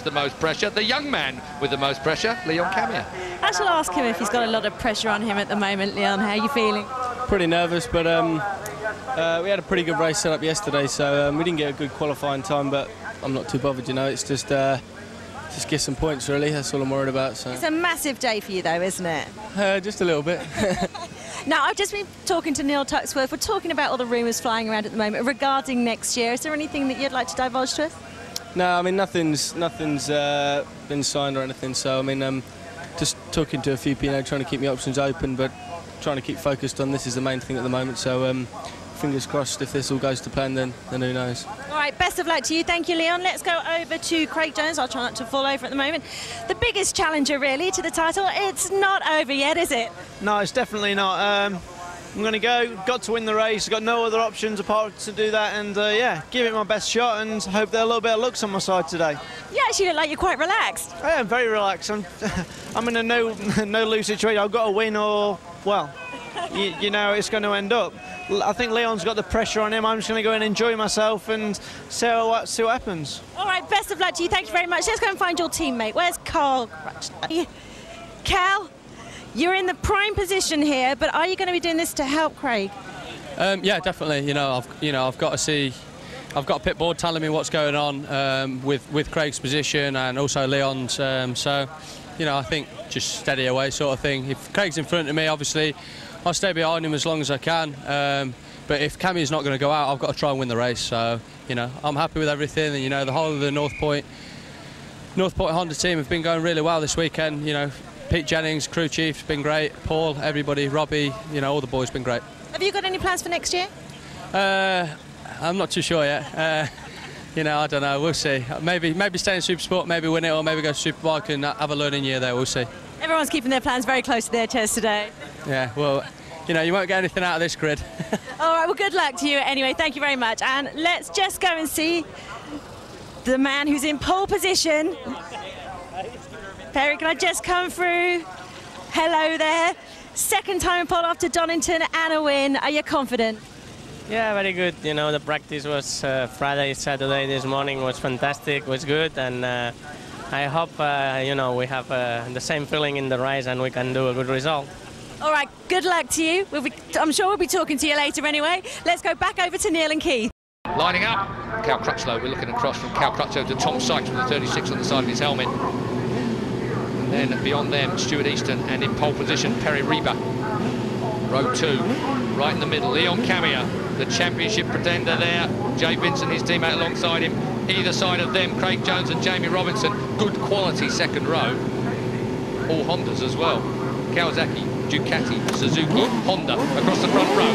the most pressure. The young man with the most pressure, Leon Camier. I shall ask him if he's got a lot of pressure on him at the moment. Leon, how are you feeling? Pretty nervous, but we had a pretty good race set up yesterday, so we didn't get a good qualifying time, but I'm not too bothered, you know. It's just get some points, really. That's all I'm worried about. So. It's a massive day for you, though, isn't it? Just a little bit. Now, I've just been talking to Neil Tuxworth. We're talking about all the rumours flying around at the moment regarding next year. Is there anything that you'd like to divulge to us? No, I mean, nothing's been signed or anything, so, I mean, just talking to a few people, you know, trying to keep my options open, but trying to keep focused on this is the main thing at the moment, so fingers crossed if this all goes to plan, then who knows. All right, best of luck to you. Thank you, Leon. Let's go over to Craig Jones. I'll try not to fall over at the moment. The biggest challenger, really, to the title. It's not over yet, is it? No, it's definitely not. I'm going to got to win the race, got no other options apart to do that, and yeah, give it my best shot and hope that a little bit of luck's on my side today. You actually look like you're quite relaxed. I am very relaxed. I'm in a no-lose situation. I've got to win or, well, you know it's going to end up. I think Leon's got the pressure on him. I'm just going to go and enjoy myself and see what happens. All right, best of luck to you. Thank you very much. Let's go and find your teammate. Where's Carl? Cal, you're in the prime position here, but are you going to be doing this to help Craig? Yeah, definitely. You know, I've got to see. I've got a pit board telling me what's going on with Craig's position and also Leon's. So, you know, I think just steady away sort of thing. If Craig's in front of me, obviously, I'll stay behind him as long as I can. But if Camille's not going to go out, I've got to try and win the race. So, you know, I'm happy with everything. And, you know, the whole of the North Point Honda team have been going really well this weekend. You know, Pete Jennings, crew chief's been great. Paul, everybody, Robbie, you know, all the boys been great. Have you got any plans for next year? I'm not too sure yet. You know, I don't know. We'll see. Maybe stay in Supersport, maybe win it, or maybe go to Superbike and have a learning year there. We'll see. Everyone's keeping their plans very close to their chest today. Yeah, well, you know, you won't get anything out of this grid. All right, well, good luck to you anyway. Thank you very much. And let's just go and see the man who's in pole position. Perry, can I just come through? Hello there. Second time in pole after Donington and a win. Are you confident? Yeah, very good. You know, the practice was Friday, Saturday, this morning was fantastic, was good, and I hope, you know, we have the same feeling in the race and we can do a good result. All right, good luck to you. I'm sure we'll be talking to you later anyway. Let's go back over to Neil and Keith. Lining up, Cal Crutchlow. We're looking across from Cal Crutchlow to Tom Sykes with the 36 on the side of his helmet. And then beyond them, Stuart Easton, and in pole position, Perry Reba. Row 2, right in the middle, Leon Camier, the championship pretender there. Jay Vincent, his teammate alongside him. Either side of them, Craig Jones and Jamie Robinson. Good quality second row. All Hondas as well. Kawasaki, Ducati, Suzuki, Honda across the front row.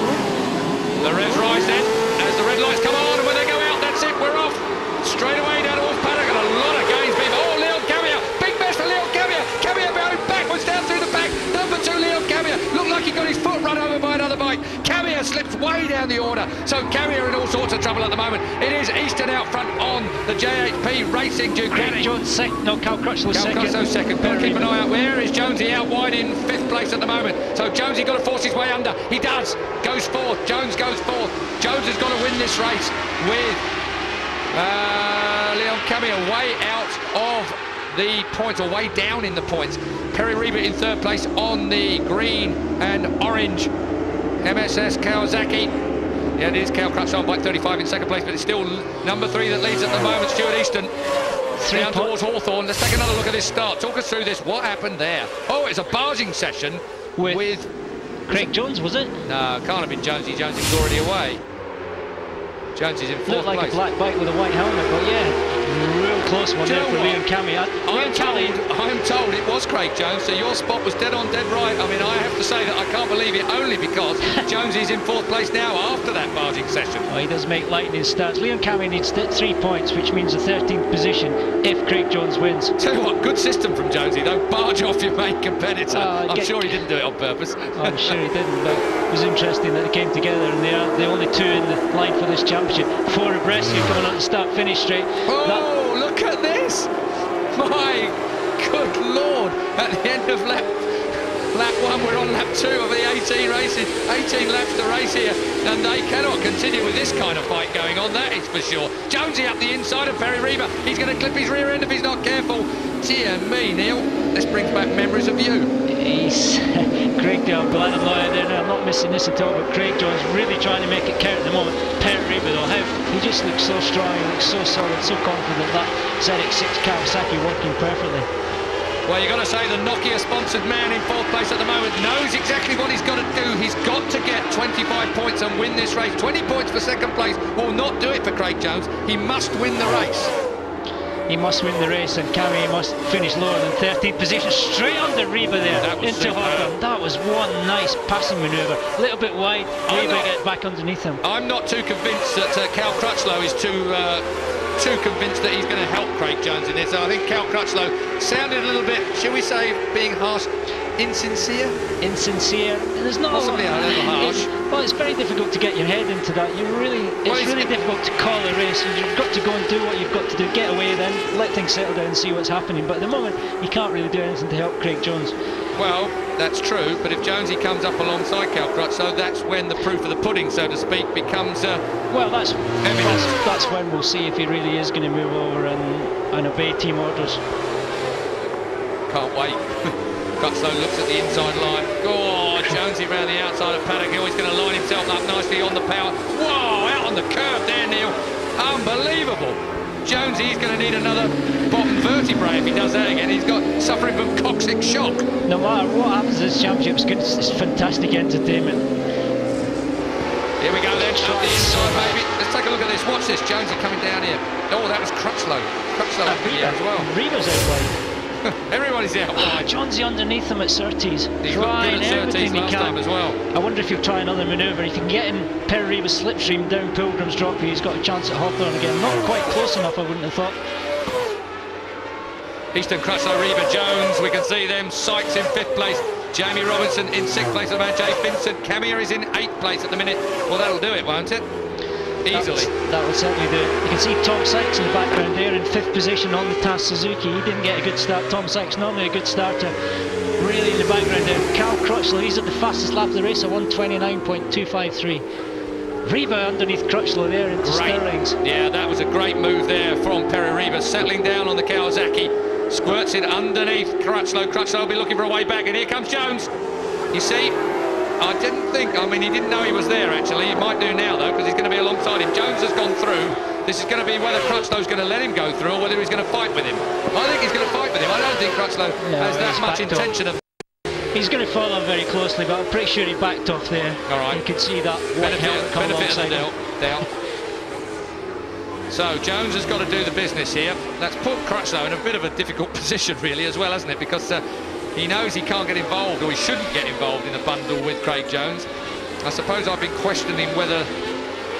The revs rise then, as the red lights come on, and when they go out, that's it, we're off. Straight away down towards paddock, and a lot of gains being. Oh, Leon Camier, big mess for Leon Camier. Camier going backwards down through the back. Number 2, Leon Camier. Looked like he got his foot run over by another bike. Camier slips way down the order, so Camier in all sorts of trouble at the moment. It is Easton out front on the JHP Racing Ducati. Jones second, no, Cal Crutchlow second. Cal Crutchlow second. Better keep an eye out. Where is Jonesy out wide in 5th place at the moment? So Jonesy got to force his way under. He does. Goes 4th. Jones goes 4th. Jones has got to win this race with Leon Camier way out of the points, or way down in the points. Perry Reba in 3rd place on the green and orange MSS Kawasaki. Yeah, it is Cal Crutchlow on bike 35 in 2nd place, but it's still number 3 that leads at the moment, Stuart Easton. Down towards Hawthorn. Let's take another look at this start. Talk us through this. What happened there? Oh, it's a barging session with Craig Jones, was it? No, can't have been Jonesy. Jonesy's already away. Jonesy's in 4th place. Looked like a black bike with a white helmet, but yeah, real close one there for Leon Camier. I'm told it was Craig Jones, so your spot was dead on, dead right. I mean, I have to say that I can't believe it, only because Jonesy's in 4th place now after that barging session. Well, he does make lightning starts. Leon Camier needs 3 points, which means the 13th position if Craig Jones wins. Tell you what, good system from Jonesy, though. Barge off your main competitor. I'm sure he didn't do it on purpose. I'm sure he didn't, but it was interesting that they came together, and they are the only 2 in the line for this championship. 4 abreast, you're coming on the start-finish straight. Oh, look at this! My good Lord! At the end of lap 1, we're on lap 2 of the 18 races. 18 laps to race here, and they cannot continue with this kind of fight going on, that is for sure. Jonesy up the inside of Perry Reba. He's going to clip his rear end if he's not careful. Dear me, Neil, this brings back memories of you. He's Craig, I'm glad I'm not out there now. I'm not missing this at all, but Craig Jones really trying to make it count at the moment. Perry Reba though, he just looks so strong, he looks so solid, so confident. That ZX6 Kawasaki working perfectly. Well, you've got to say the Nokia-sponsored man in 4th place at the moment knows exactly what he's got to do. He's got to get 25 points and win this race. 20 points for 2nd place will not do it for Craig Jones. He must win the race. He must win the race, and Cammy must finish lower than 13th position. Straight under Reba there, into Hawthorne. That was one nice passing manoeuvre. A little bit wide, Reba get back underneath him. I'm not too convinced that Cal Crutchlow is too convinced that he's going to help Craig Jones in this. I think Cal Crutchlow sounded a little bit, shall we say, being harsh, insincere? Insincere. There's not possibly a little harsh. Well, it's very difficult to get your head into that. It's really difficult to call a race. You've got to go and do what you've got to do. Get away, then let things settle down and see what's happening. But at the moment, you can't really do anything to help Craig Jones. Well, that's true, but if Jonesy comes up alongside Cal Crutchlow, that's when the proof of the pudding, so to speak, becomes well, that's when we'll see if he really is going to move over and obey team orders. Can't wait. Crutchlow looks at the inside line. Oh, Jonesy round the outside of paddock. He's going to line himself up nicely on the power. Whoa, out on the curve there, Neil. Unbelievable. Jonesy, he's going to need another bottom vertebrae if he does that again. He's got suffering from coccyx shock. No matter what happens in this championship, it's fantastic entertainment. Here we go then, up the inside maybe. Let's take a look at this. Watch this, Jonesy coming down here. Oh, that was Crutchlow. Crutchlow as well. Reba's out wide. Everybody's out wide. Jonesy underneath him at Surtees. He's looked good at Surtees last time as well. I wonder if he'll try another manoeuvre. If he can get him Perry Reba's slipstream down Pilgrim's Drop, he's got a chance at Hawthorne again. Not quite close enough, I wouldn't have thought. Easton, Crutchlow, Reba, Jones, we can see them. Sykes in 5th place. Jamie Robinson in 6th place at the moment. Jay Vincent. Camilla is in 8th place at the minute. Well, that'll do it, won't it? Easily. That would certainly do it. You can see Tom Sykes in the background there in 5th position on the TAS Suzuki. He didn't get a good start. Tom Sykes, normally a good starter. Really in the background there. Cal Crutchlow, he's at the fastest lap of the race at 129.253. Reba underneath Crutchlow there into Sterling's. Yeah, that was a great move there from Perry Reba, settling down on the Kawasaki. Squirts it underneath Crutchlow. Crutchlow will be looking for a way back, and here comes Jones. You see, I didn't think, I mean, he didn't know he was there, actually. He might do now, though, because he's going to be alongside him. Jones has gone through. This is going to be whether Crutchlow's going to let him go through or whether he's going to fight with him. I think he's going to fight with him. I don't think Crutchlow has that much intention of... He's going to follow very closely, but I'm pretty sure he backed off there. All right. You can see that white helmet come alongside him. So Jones has got to do the business here. That's put Crutchlow in a bit of a difficult position, really, as well, hasn't it? Because he knows he can't get involved, or he shouldn't get involved in a bundle with Craig Jones. I suppose I've been questioning whether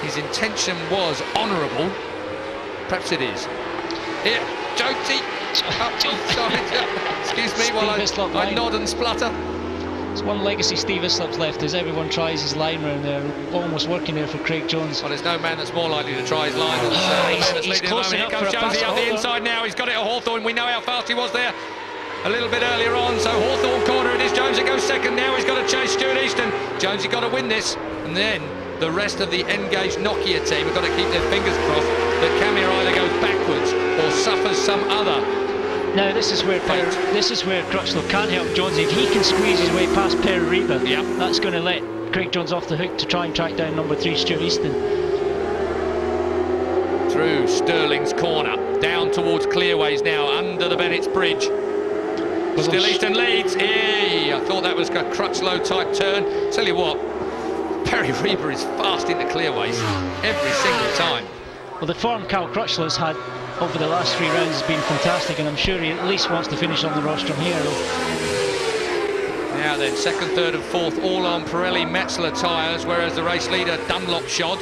his intention was honourable. Perhaps it is. Here, Jonesy. Excuse me while I nod and splutter. It's one legacy Steve Islop's left as everyone tries his line round there, almost working there for Craig Jones. Well, there's no man that's more likely to try his line than the man that's leading the moment. Here comes Jonesy up the inside now. He's got it at Hawthorne. We know how fast he was there a little bit earlier on. So Hawthorne corner it is. Jonesy goes second now. He's got to chase Stuart Easton. Jonesy got to win this. And then the rest of the engaged Nokia team have got to keep their fingers crossed that Camille either goes backwards or suffers some other. Now this is where Crutchlow can't help Jones. If he can squeeze his way past Perry Reba, that's going to let Craig Jones off the hook to try and track down number 3 Stuart Easton. Through Stirling's corner, down towards Clearways now, under the Bennett's Bridge. Still Easton leads. Hey, I thought that was a Crutchlow type turn. Tell you what, Perry Reba is fast into Clearways every single time. Well, the form Cal Crutchlow's had over the last 3 rounds has been fantastic, and I'm sure he at least wants to finish on the rostrum here. Now then, 2nd, 3rd and 4th all on Pirelli Metzler tyres, whereas the race leader Dunlop shod.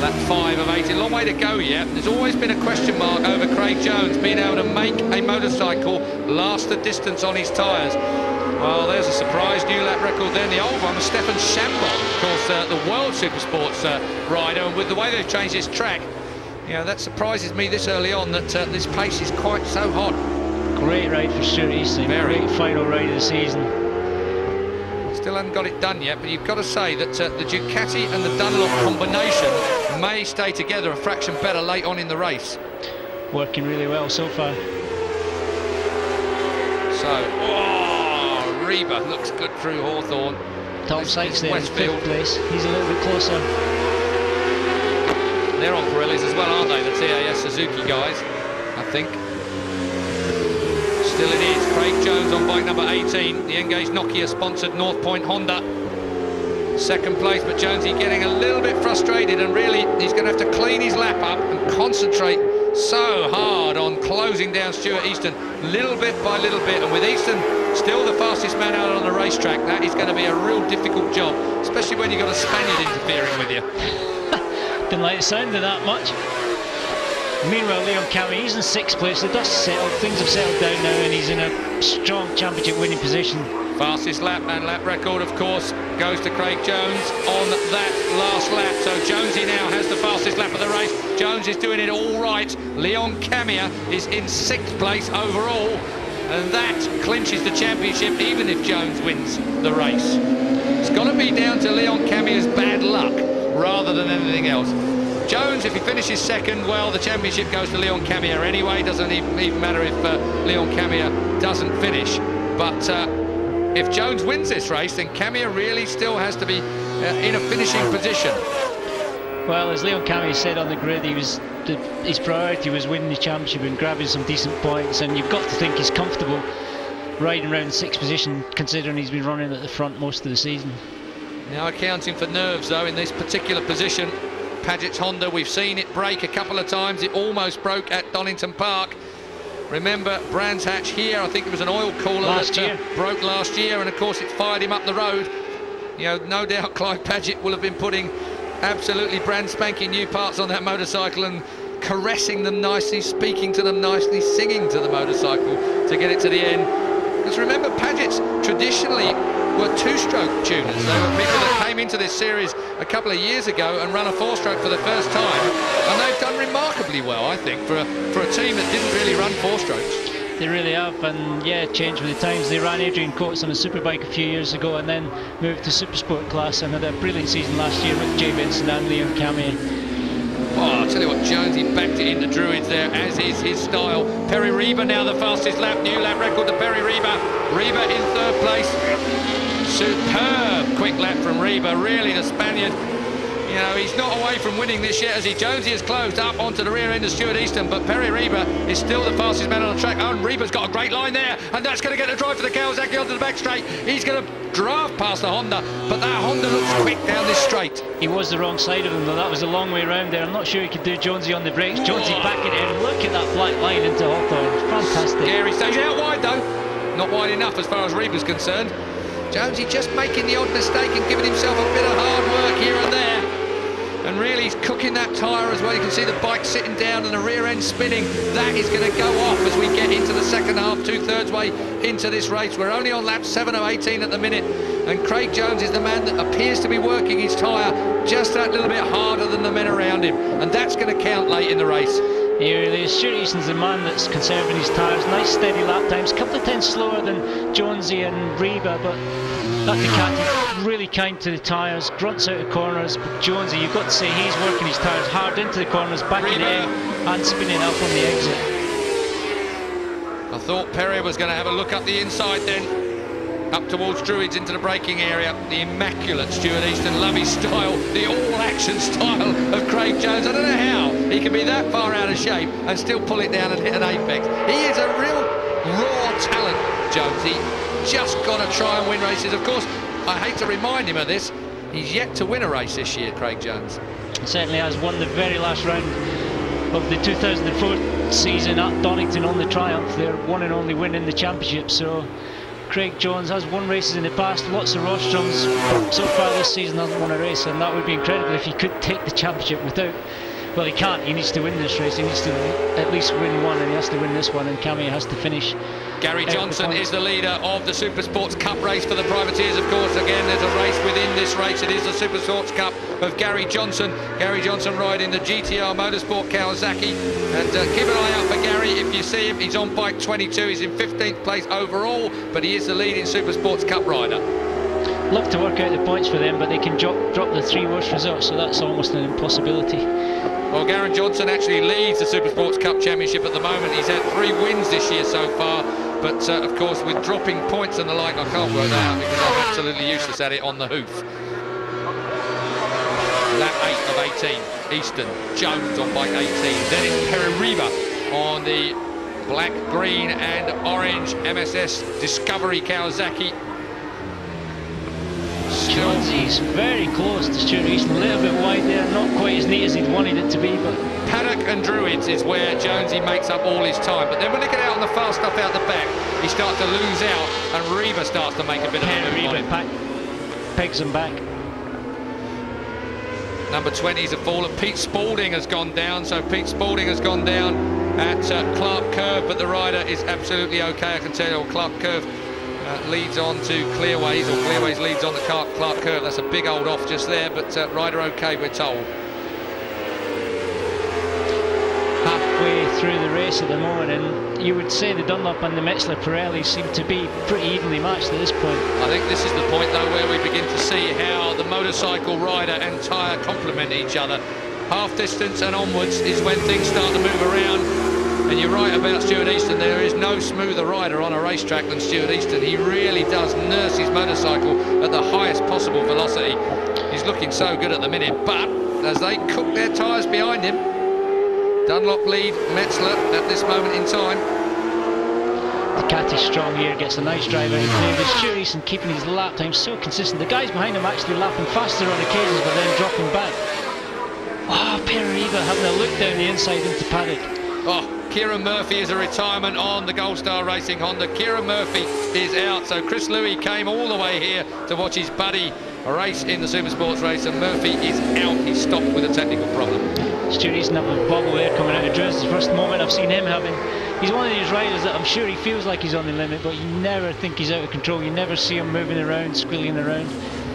Lap 5 of 18, long way to go yet. There's always been a question mark over Craig Jones being able to make a motorcycle last the distance on his tyres. Well, there's a surprise new lap record then. The old one was Stefan Chambon, of course, the World Supersports rider, and with the way they've changed this track, you know, that surprises me this early on that this pace is quite so hot. Great ride for Stuart Easton. Great final ride of the season. Still haven't got it done yet, but you've got to say that the Ducati and the Dunlop combination may stay together a fraction better late on in the race. working really well so far. So, Reba looks good through Hawthorn. Tom Sykes there in Westfield. 5th place. He's a little bit closer. They're on Pirellis as well, aren't they? The TAS Suzuki guys, I think. Still it is. Craig Jones on bike number 18. The Engage Nokia-sponsored North Point Honda. 2nd place, but Jonesy getting a little bit frustrated, and really he's going to have to clean his lap up and concentrate so hard on closing down Stuart Easton, little bit by little bit. And with Easton still the fastest man out on the racetrack, that is going to be a real difficult job, especially when you've got a Spaniard interfering with you. Didn't like the sound of that much. Meanwhile, Leon Cammy, he's in 6th place. The dust settled, things have settled down now, and he's in a strong championship winning position. Fastest lap and lap record, of course, goes to Craig Jones on that last lap. So Jonesy now has the fastest lap of the race. Jones is doing it all right. Leon Camia is in 6th place overall, and that clinches the championship even if Jones wins the race. It's got to be down to Leon Camia's bad luck rather than anything else. Jones, if he finishes 2nd, well, the championship goes to Leon Camia anyway. Doesn't even matter if Leon Camia doesn't finish. But if Jones wins this race, then Camia really still has to be in a finishing position. Well, as Leon Camia said on the grid, his priority was winning the championship and grabbing some decent points, and you've got to think he's comfortable riding around 6th position, considering he's been running at the front most of the season. Now accounting for nerves, though, in this particular position. Paget's Honda, we've seen it break a couple of times. It almost broke at Donington Park. Remember Brands Hatch here, I think it was an oil cooler that broke last year, and of course it fired him up the road. You know, no doubt Clive Paget will have been putting absolutely brand spanking new parts on that motorcycle and caressing them nicely, speaking to them nicely, singing to the motorcycle to get it to the end. Because remember, Paget's traditionally were 2-stroke tuners. They were people that came into this series a couple of years ago and run a 4-stroke for the first time, and they've done remarkably well, I think, for a team that didn't really run 4-strokes. They really have, and yeah, changed with the times. They ran Adrian Coates on a superbike a few years ago and then moved to Supersport class and had a brilliant season last year with Jay Benson and Leon Cammy. Oh, I'll tell you what, Jonesy backed it into Druids there, as is his style. Perry Reba now the fastest lap, new lap record to Perry Reba. Reba in 3rd place. Superb quick lap from Reba, really the Spaniard. You know, he's not away from winning this yet, as Jonesy has closed up onto the rear end of Stuart Easton, but Perry Reba is still the fastest man on the track. Oh, and Reba's got a great line there, and that's going to get the drive for the Kawasaki onto the back straight. He's going to draft past the Honda, but that Honda looks quick down this straight. He was the wrong side of him, though. That was a long way around there. I'm not sure he could do Jonesy on the brakes. Jonesy backing in. Look at that black line into Hawthorn. Fantastic. Scary stage. Out wide, though. Not wide enough as far as Reba's concerned. Jonesy just making the odd mistake and giving himself a bit of hard work here and there. And really he's cooking that tyre as well. You can see the bike sitting down and the rear end spinning. That is going to go off as we get into the second half, 2/3 way into this race. We're only on lap 7 of 18 at the minute, and Craig Jones is the man that appears to be working his tyre just that little bit harder than the men around him, and that's going to count late in the race. Here it is. Stuart Easton's the man that's conserving his tyres. Nice steady lap times, a couple of tenths slower than Jonesy and Reba, but that Ducati really kind to the tyres, grunts out of corners. But Jonesy, you've got to say, he's working his tyres hard into the corners, backing in and spinning up on the exit. I thought Perry was going to have a look up the inside then, up towards Druids into the braking area. The immaculate Stuart Easton, love his style, the all-action style of Craig Jones. I don't know how he can be that far out of shape and still pull it down and hit an apex. He is a real raw talent, Jonesy. Just got to try and win races. Of course, I hate to remind him of this, he's yet to win a race this year, Craig Jones. He certainly has. Won the very last round of the 2004 season at Donington on the Triumph. Their one and only win in the championship. So Craig Jones has won races in the past, lots of rostrums, but so far this season hasn't won a race, and that would be incredible if he could take the championship without. Well, he can't. He needs to win this race. He needs to at least win one, and he has to win this one, and Cammy has to finish. Gary Johnson is the leader of the Supersports Cup race for the privateers, of course. Again, there's a race within this race. It is the Supersports Cup of Gary Johnson. Gary Johnson riding the GTR Motorsport Kawasaki. And keep an eye out for Gary if you see him. He's on bike 22. He's in 15th place overall, but he is the leading Supersports Cup rider. Love to work out the points for them, but they can drop the 3 worst results, so that's almost an impossibility. Well, Garen Johnson actually leads the Supersports Cup Championship at the moment. He's had 3 wins this year so far, but of course with dropping points and the like, I can't work that out because I'm absolutely useless at it on the hoof. Lap 8 of 18, Easton, Jones on bike 18, then it's Perry Riva on the black, green and orange MSS Discovery Kawasaki. Jonesy's very close to Stuart Easton, a little bit wide there, not quite as neat as he'd wanted it to be, but... Paddock and Druids is where Jonesy makes up all his time, but then when they get out on the fast stuff out the back, he starts to lose out, and Reba starts to make a bit of a move on him. Pegs him back. Number 20's a fallen. Pete Spalding has gone down, so Pete Spalding has gone down at Clark Curve, but the rider is absolutely okay, I can tell you. Clark Curve leads on to Clearways, or Clearways leads on to Clark Curve. That's a big old off just there, but rider okay, we're told. Halfway through the race at the moment, and you would say the Dunlop and the Metzler Pirelli seem to be pretty evenly matched at this point. I think this is the point though where we begin to see how the motorcycle rider and tyre complement each other. Half distance and onwards is when things start to move around. And you're right about Stuart Easton, there is no smoother rider on a racetrack than Stuart Easton. He really does nurse his motorcycle at the highest possible velocity. He's looking so good at the minute, but as they cook their tyres behind him, Dunlop lead Metzler at this moment in time. Ducati strong here, gets a nice drive out of play, but Stuart Easton keeping his lap time so consistent. The guys behind him actually lapping faster on occasions, but then dropping back. Wow, Perriva having a look down the inside into Paddock. Oh, Kieran Murphy is a retirement on the Gold Star Racing Honda. Kieran Murphy is out, so Chris Louis came all the way here to watch his buddy race in the Supersports race, and Murphy is out. He's stopped with a technical problem. Stuart Easton having a bobble there coming out of Drews. The first moment I've seen him having. He's one of these riders that I'm sure he feels like he's on the limit, but you never think he's out of control. You never see him moving around, squealing around.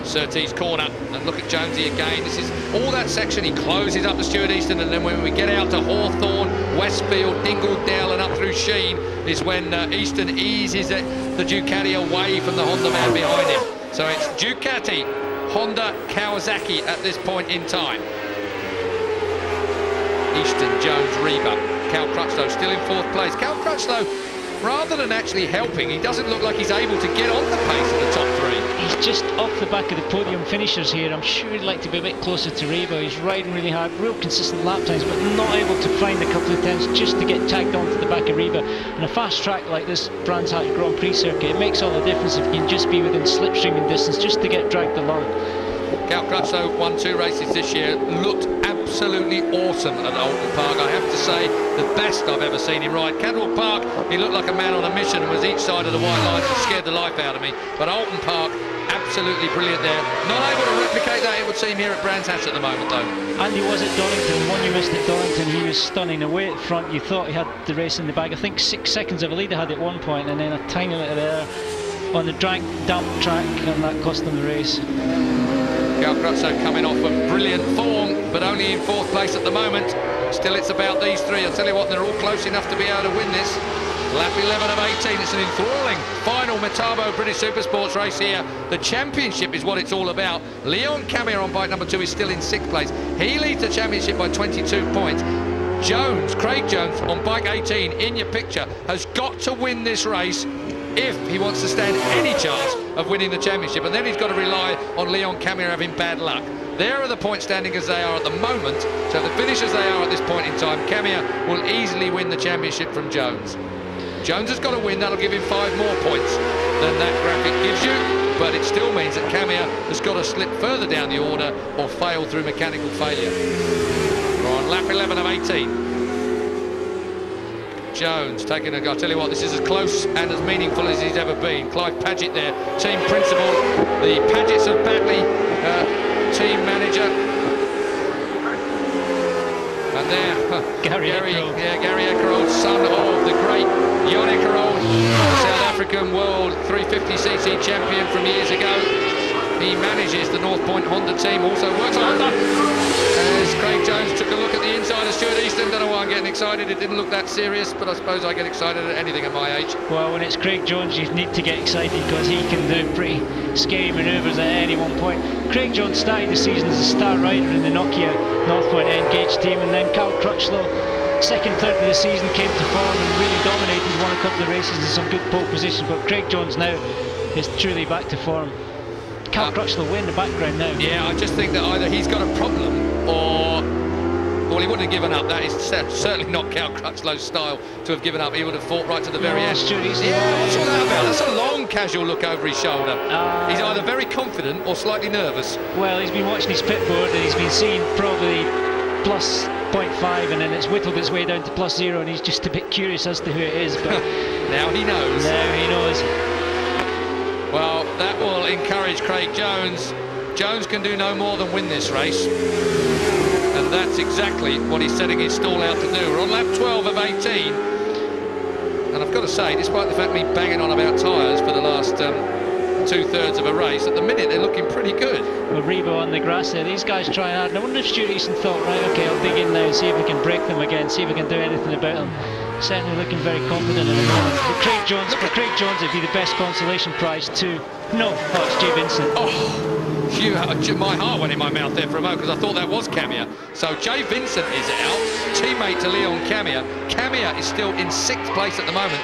Surtees corner, and look at Jonesy again. This is all that section. He closes up to Stuart Easton, and then when we get out to Hawthorne, Westfield, Dingledale and up through Sheen is when Easton eases the Ducati away from the Honda man behind him. So it's Ducati, Honda, Kawasaki at this point in time. Easton, Jones, Reba, Cal Crutchlow still in 4th place. Cal Crutchlow, rather than actually helping, he doesn't look like he's able to get on the pace of the top 3. He's just off the back of the podium finishers here. I'm sure he'd like to be a bit closer to Reba. He's riding really hard, real consistent lap times, but not able to find a couple of attempts just to get tagged onto the back of Reba. And a fast track like this Brands Hatch Grand Prix circuit, it makes all the difference if you can just be within slipstreaming distance just to get dragged along. Cal Crutchlow won 2 races this year, looked absolutely awesome at Alton Park. I have to say, the best I've ever seen him ride. Cadwell Park, he looked like a man on a mission and was each side of the white lines and scared the life out of me. But Alton Park, absolutely brilliant there. Not able to replicate that, it would seem, here at Brands Hatch at the moment, though. And he was at Donington. One you missed at Donington, he was stunning. Away at front, you thought he had the race in the bag. I think 6 seconds of a lead he had at one point, and then a tiny little error on the drag dump track, and that cost him the race. Cal Crutchlow coming off of brilliant form, but only in 4th place at the moment. Still, it's about these 3. I'll tell you what, they're all close enough to be able to win this. Lap 11 of 18, it's an enthralling final Metabo British Supersports race here. The championship is what it's all about. Leon Camier on bike number 2 is still in 6th place. He leads the championship by 22 points. Jones, Craig Jones, on bike 18, in your picture, has got to win this race if he wants to stand any chance of winning the championship, and then he's got to rely on Leon Camier having bad luck. There are the points standing as they are at the moment, so if they finish as they are at this point in time, Camier will easily win the championship from Jones. Jones has got to win, that'll give him 5 more points than that graphic gives you, but it still means that Camier has got to slip further down the order or fail through mechanical failure. We're on lap 11 of 18. Jones taking a go. I'll tell you what, this is as close and as meaningful as he's ever been. Clive Paget there, team principal, the Pagets of Batley, team manager. And there, Gary Eckerold, son of the great Jon Eckerold, South African world 350cc champion from years ago. he manages the North Point Honda team, also works on Honda. As Craig Jones took a look at the inside of Stuart Easton. Don't know why I'm getting excited, it didn't look that serious, but I suppose I get excited at anything at my age. Well, when it's Craig Jones, you need to get excited because he can do pretty scary manoeuvres at any one point. Craig Jones started the season as a star rider in the Nokia North Point Engage team, and then Cal Crutchlow, second third of the season, came to form and really dominated, won a couple of races in some good pole positions, but Craig Jones now is truly back to form. Cal Crutchlow way in the background now. Yeah, I just think that either he's got a problem or... Well, he wouldn't have given up. That is certainly not Cal Crutchlow's style to have given up. He would have fought right to the very end. Yeah, what's all that about? That's a long casual look over his shoulder. He's either very confident or slightly nervous. Well, he's been watching his pit board and he's been seeing probably plus 0.5 and then it's whittled its way down to plus 0 and he's just a bit curious as to who it is. But now he knows. Now he knows. Well, that will encourage Craig Jones. Jones can do no more than win this race. And that's exactly what he's setting his stall out to do. We're on lap 12 of 18. And I've got to say, despite the fact me banging on about tyres for the last two-thirds of a race, at the minute they're looking pretty good. Well, Rebo on the grass there, these guys trying hard. And I wonder if Stuart Easton thought, right, OK, I'll dig in now and see if we can break them again, see if we can do anything about them. Certainly looking very confident at the moment. For Craig Jones, it'd be the best consolation prize too. No, it's Jay Vincent. Oh. My heart went in my mouth there for a moment because I thought that was Camia. So Jay Vincent is out, teammate to Leon Camia. Camia is still in 6th place at the moment.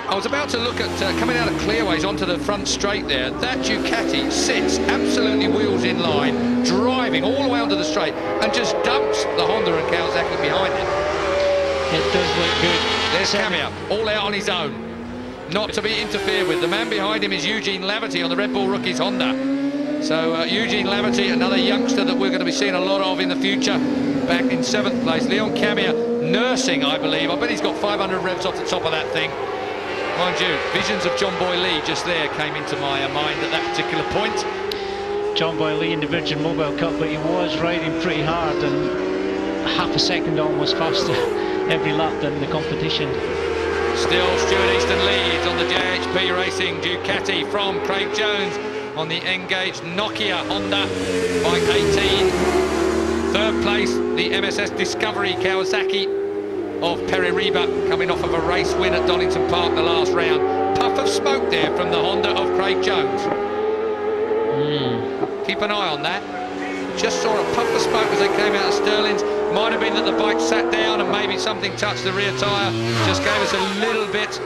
I was about to look at coming out of Clearways onto the front straight there. That Ducati sits absolutely wheels in line, driving all the way onto the straight and just dumps the Honda and Kawasaki behind it. It does look good. There's Camia, all out on his own, not to be interfered with. The man behind him is Eugene Laverty on the Red Bull Rookies Honda. So Eugene Laverty, another youngster that we're going to be seeing a lot of in the future, back in 7th place. Leon Camia nursing, I believe. I bet he's got 500 revs off the top of that thing. Mind you, visions of John Boy Lee just there came into my mind at that particular point. John Boy Lee in the Virgin Mobile Cup, but he was riding pretty hard and half a second almost faster every lap than the competition. Still Stuart Easton leads on the JHP Racing Ducati from Craig Jones on the Engaged Nokia Honda, bike 18. 3rd place, the MSS Discovery Kawasaki of Perry Reba, coming off of a race win at Donington Park the last round. Puff of smoke there from the Honda of Craig Jones. Keep an eye on that. Just saw a puff of smoke as they came out of Stirling's. Might have been that the bike sat down and maybe something touched the rear tyre. Just gave us a little bit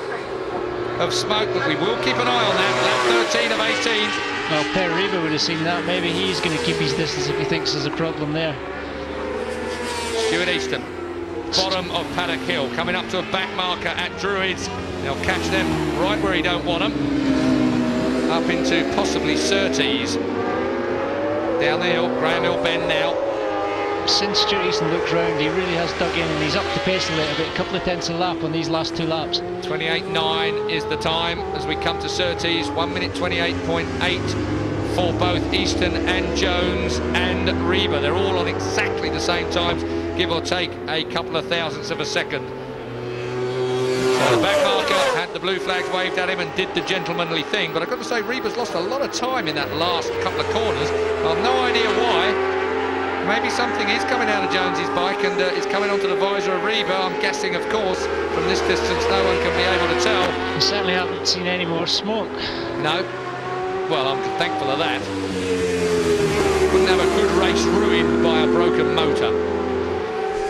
of smoke, but we will keep an eye on that. Lap 13 of 18. Well, Perry Reba would have seen that. Maybe he's going to keep his distance if he thinks there's a problem there. Stuart Easton, bottom of Paddock Hill, coming up to a back marker at Druids. They'll catch them right where he don't want them. Up into possibly Surtees. Down the hill, Graham Hill Bend now. Since Stuart Easton looked round, he really has dug in and he's up the pace a little bit. A couple of tenths a lap on these last 2 laps. 28.9 is the time as we come to Surtees. 1 minute 28.8 for both Easton and Jones and Reba. They're all on exactly the same times, give or take a couple of thousandths of a second. So the back marker had the blue flags waved at him and did the gentlemanly thing, but I've got to say Reba's lost a lot of time in that last couple of corners. I've no idea why. Maybe something is coming out of Jones's bike and it's coming onto the visor of Reba. I'm guessing, of course, from this distance no one can be able to tell. We certainly haven't seen any more smoke. No. Well, I'm thankful of that. Wouldn't have a good race ruined by a broken motor.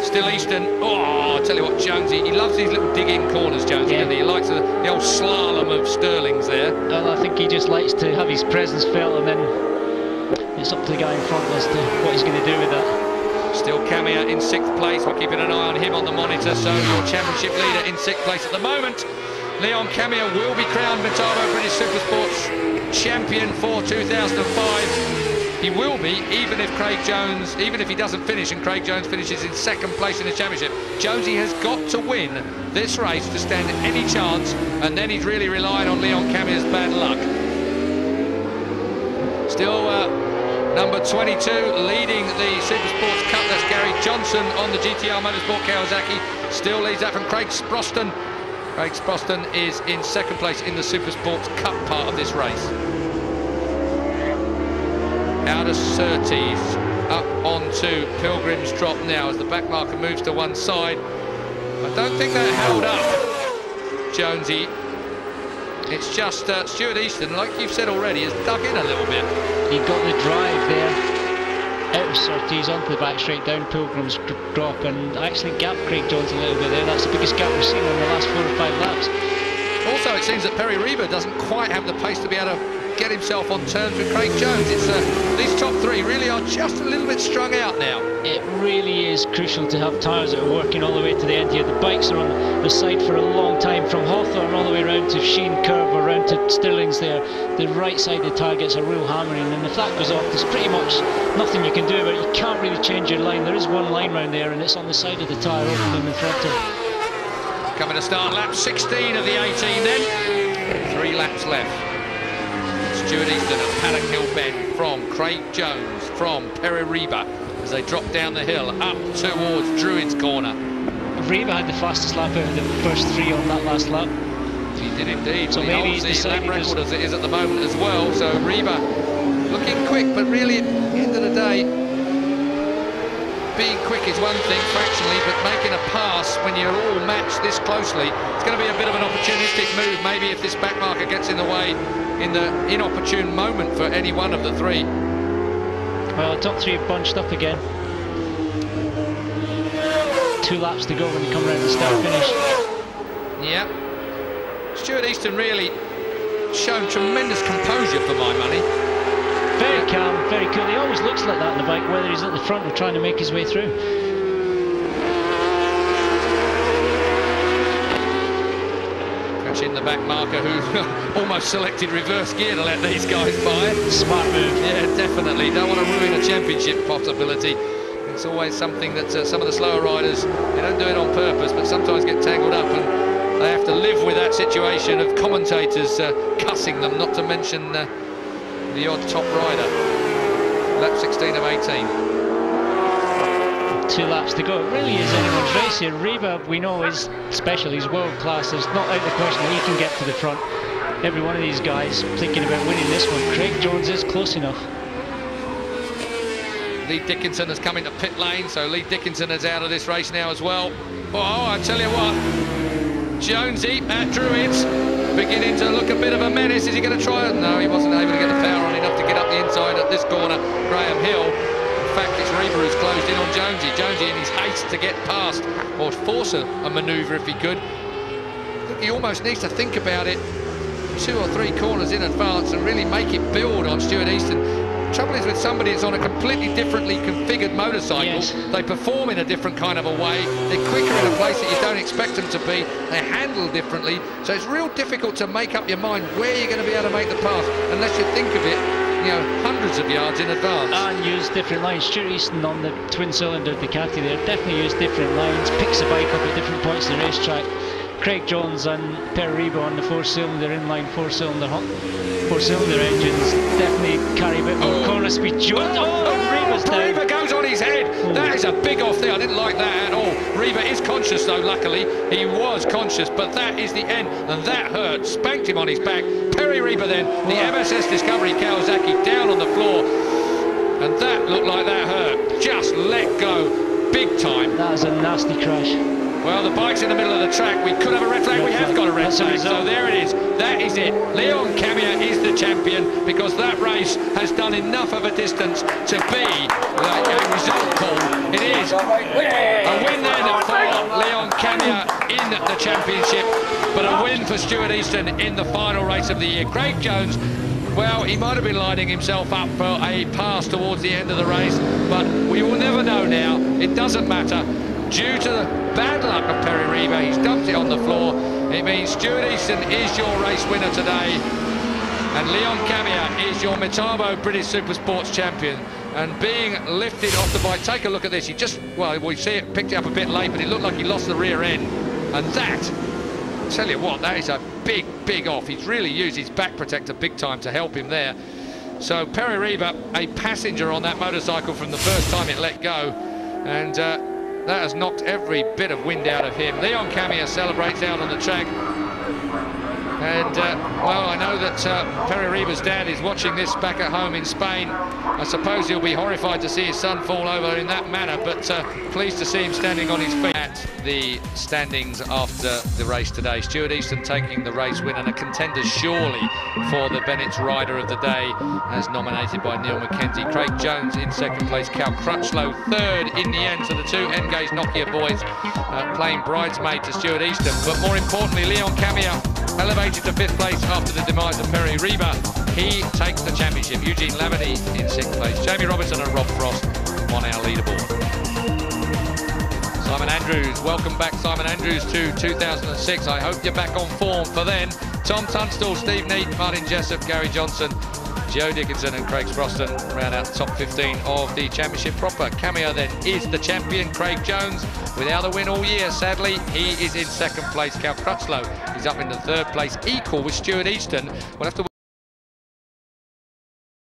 Still Easton. Oh, I'll tell you what, Jonesy, he loves these little dig-in corners, Jonesy, doesn't he? He likes the old slalom of Stirling's there. Well, I think he just likes to have his presence felt and then it's up to the guy in front as to what he's going to do with that. Still Camia in 6th place. We're keeping an eye on him on the monitor. So your championship leader in 6th place at the moment. Leon Camia will be crowned Metabo British Supersports champion for 2005. He will be, even if Craig Jones, even if he doesn't finish and Craig Jones finishes in 2nd place in the championship. Jonesy has got to win this race to stand any chance, and then he's really relying on Leon Camia's bad luck. Still number 22 leading the Supersports Cup. That's Gary Johnson on the GTR Motorsport Kawasaki. Still leads that from Craig Sproston. Craig Sproston is in 2nd place in the Supersports Cup part of this race. out of Surtees, up onto Pilgrim's Drop now as the back marker moves to one side. I don't think that held up Jonesy. It's just Stuart Easton, like you've said already, has dug in a little bit. He got the drive there out of Surtees onto the back straight down Pilgrim's Drop and actually gapped Craig Jones a little bit there. That's the biggest gap we've seen in the last 4 or 5 laps. Also, it seems that Perry Reba doesn't quite have the pace to be able to get himself on terms with Craig Jones. It's these top 3 really are just a little bit strung out now. It really is crucial to have tyres that are working all the way to the end here. The bikes are on the side for a long time, from Hawthorne all the way around to Sheen Curve, around to Stirling's there. The right side of the tyre gets a real hammering, and if that goes off, there's pretty much nothing you can do about it. You can't really change your line. There is one line round there, and it's on the side of the tyre opening in front of. Coming to start lap 16 of the 18 then. 3 laps left. Stuart Easton at Paddock Hill Bend from Craig Jones, from Perry Reba as they drop down the hill up towards Druids Corner. Reba had the fastest lap out of the first 3 on that last lap. He did indeed. So he maybe holds he's the lap decided record as it is at the moment as well. So Reba looking quick, but really at the end of the day, being quick is one thing fractionally, but making a pass when you're all matched this closely, it's going to be a bit of an opportunistic move. Maybe if this back marker gets in the way in the inopportune moment for any one of the 3. Well, the top 3 are bunched up again. 2 laps to go when you come around the start finish. Yeah. Stuart Easton really shown tremendous composure for my money. Very calm, very cool. He always looks like that on the bike, whether he's at the front or trying to make his way through. Catching the back marker, who almost selected reverse gear to let these guys by. Smart move. Yeah, definitely. Don't want to ruin a championship possibility. It's always something that some of the slower riders, they don't do it on purpose, but sometimes get tangled up and they have to live with that situation of commentators cussing them, not to mention the odd top rider. Lap 16 of 18. 2 laps to go. It really is anyone's race here. Reba, we know, is special. He's world class. There's not out the question that he can get to the front. Every one of these guys thinking about winning this one. Craig Jones is close enough. Lee Dickinson has come into pit lane, so Lee Dickinson is out of this race now as well. Oh, I tell you what, Jonesy at Druids beginning to look a bit of a menace. Is he going to try it? No, he wasn't able to get the power on enough to get up the inside at this corner, Graham Hill. In fact, it's Reba who's closed in on Jonesy. Jonesy in his haste to get past, or force a manoeuvre if he could. I think he almost needs to think about it 2 or 3 corners in advance and really make it build on Stuart Easton. The trouble is with somebody that's on a completely differently configured motorcycle, yes, they perform in a different kind of a way. They're quicker in a place that you don't expect them to be. They handle differently. So it's real difficult to make up your mind where you're going to be able to make the pass unless you think of it, you know, hundreds of yards in advance. And use different lines. Stuart Easton on the twin-cylinder Ducati there definitely use different lines, picks the bike up at different points of the racetrack. Craig Jones and Perry Reba on the 4-cylinder inline 4-cylinder engines definitely carry a bit more corner speed. Reba's down. Reba goes on his head. That is a big off there. I didn't like that at all. Reba is conscious though, luckily. He was conscious, but that is the end, and that hurt. Spanked him on his back. Perry Reba then, the MSS Discovery Kawasaki down on the floor, and that looked like that hurt. Just let go, big time. That was a nasty crash. Well, the bike's in the middle of the track. We could have a red flag. We have got a red flag. So there it is. That is it. Leon Camia is the champion because that race has done enough of a distance to be a result call. It is a win then for Leon Camia in the championship, but a win for Stuart Easton in the final race of the year. Craig Jones, well, he might have been lining himself up for a pass towards the end of the race, but we will never know now. It doesn't matter. Due to the bad luck of Perry Reba, he's dumped it on the floor. It means Stuart Easton is your race winner today, and Leon Camia is your Metabo British Supersports champion. And being lifted off the bike, take a look at this. He just, well, we see it picked it up a bit late, but it looked like he lost the rear end. And that, I tell you what, that is a big, big off. He's really used his back protector big time to help him there. So Perry Reba, a passenger on that motorcycle from the first time it let go, and that has knocked every bit of wind out of him. Leon Camia celebrates out on the track. And, well, I know that Perry Riba's dad is watching this back at home in Spain. I suppose he'll be horrified to see his son fall over in that manner, but pleased to see him standing on his feet. At the standings after the race today, Stuart Easton taking the race win and a contender surely for the Bennett's Rider of the Day, as nominated by Neil McKenzie. Craig Jones in second place, Cal Crutchlow third in the end. So the two Engage Nokia boys playing bridesmaid to Stuart Easton. But more importantly, Leon Camia elevated to fifth place after the demise of Perry Riba. He takes the championship. Eugene Lavity in sixth place. Jamie Robertson and Rob Frost on our leaderboard. Simon Andrews, welcome back Simon Andrews to 2006. I hope you're back on form for then. Tom Tunstall, Steve Neat, Martin Jessup, Gary Johnson, Joe Dickinson and Craig Sproston round out the top 15 of the championship proper. Cameo then is the champion. Craig Jones without a win all year, sadly. He is in second place. Cal Crutchlow is up in the third place, equal with Stuart Easton. We'll have to